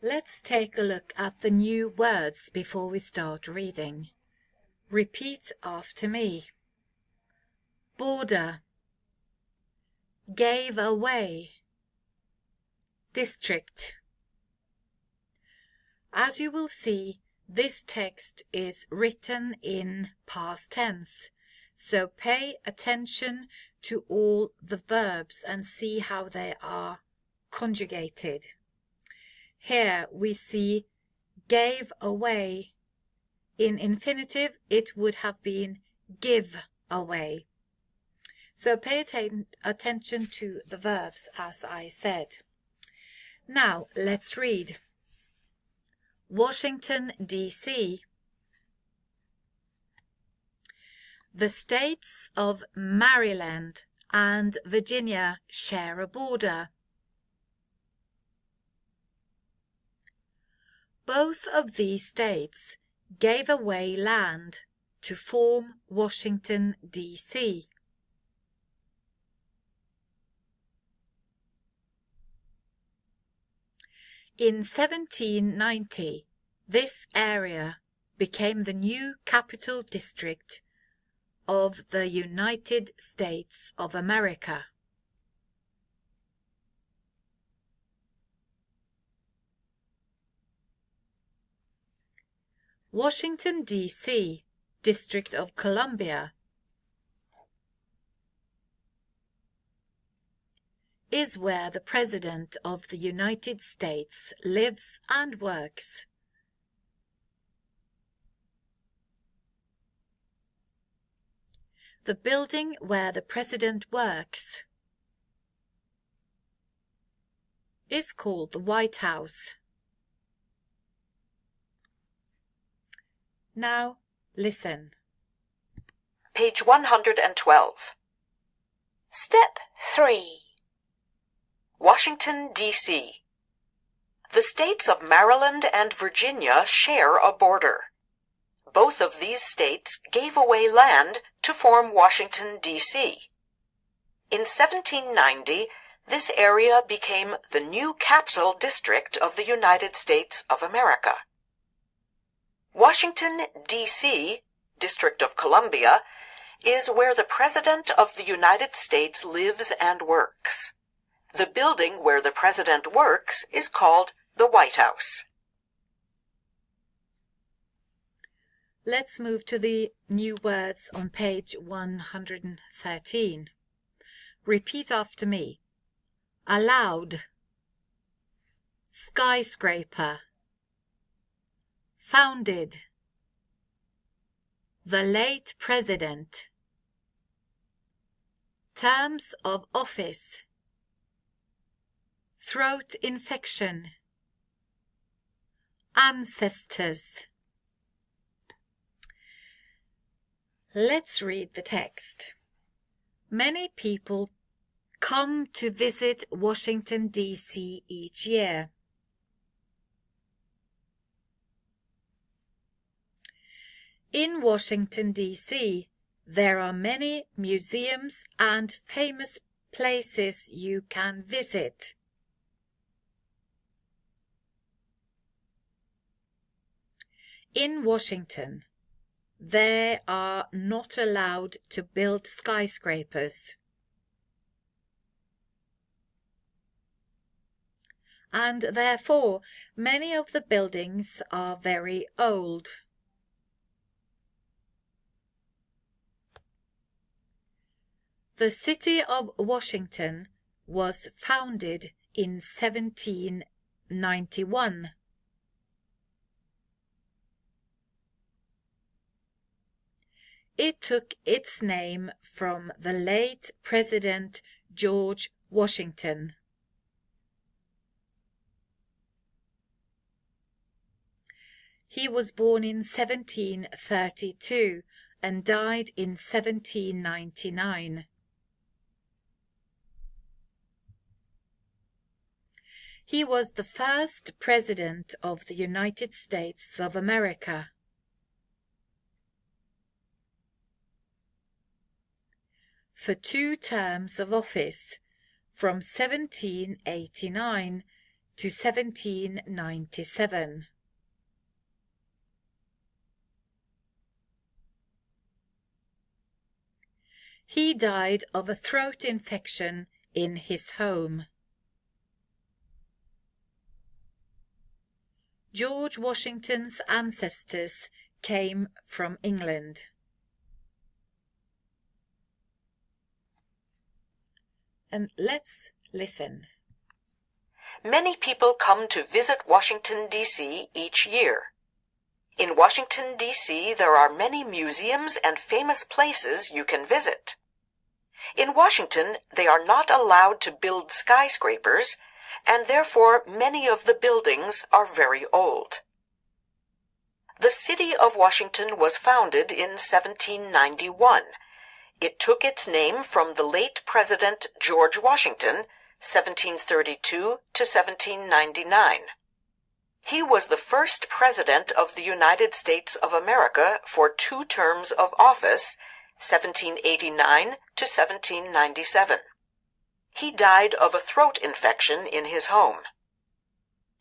Let's take a look at the new words before we start reading. Repeat after me. Border, gave away, district. As you will see, this text is written in past tense, so pay attention to all the verbs and see how they are conjugated. Here we see gave away. In infinitive, it would have been give away. So pay attention to the verbs as I said. Now let's read. Washington, D.C. The states of Maryland and Virginia share a border. Both of these states gave away land to form Washington, D.C. In 1790, this area became the new capital district of the United States of America. Washington, D.C., District of Columbia, is where the President of the United States lives and works. The building where the President works is called the White House. Now, listen. Page 112. Step 3. Washington, D.C. The states of Maryland and Virginia share a border. Both of these states gave away land to form Washington, D.C. In 1790, this area became the new capital district of the United States of America. Washington, D.C., District of Columbia, is where the President of the United States lives and works. The building where the President works is called the White House. Let's move to the new words on page 113. Repeat after me. Allowed, skyscraper, founded, the late president, terms of office, throat infection, ancestors. Let's read the text. Many people come to visit Washington, D.C. each year. In Washington, D.C., there are many museums and famous places you can visit. In Washington, they are not allowed to build skyscrapers. And therefore, many of the buildings are very old. The city of Washington was founded in 1791. It took its name from the late President George Washington. He was born in 1732 and died in 1799. He was the first President of the United States of America. For 2 terms of office, from 1789 to 1797. He died of a throat infection in his home. George Washington's ancestors came from England. And let's listen. Many people come to visit Washington, D.C. each year. In Washington, D.C., there are many museums and famous places you can visit. In Washington, they are not allowed to build skyscrapers, and therefore many of the buildings are very old. The city of Washington was founded in 1791. It took its name from the late President George Washington, 1732 to 1799. He was the first president of the United States of America for 2 terms of office, 1789 to 1797. He died of a throat infection in his home.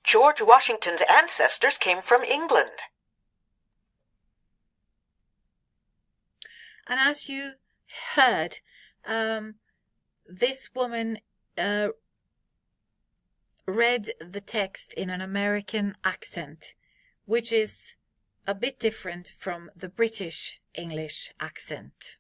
George Washington's ancestors came from England. And as you heard, this woman read the text in an American accent, which is a bit different from the British English accent.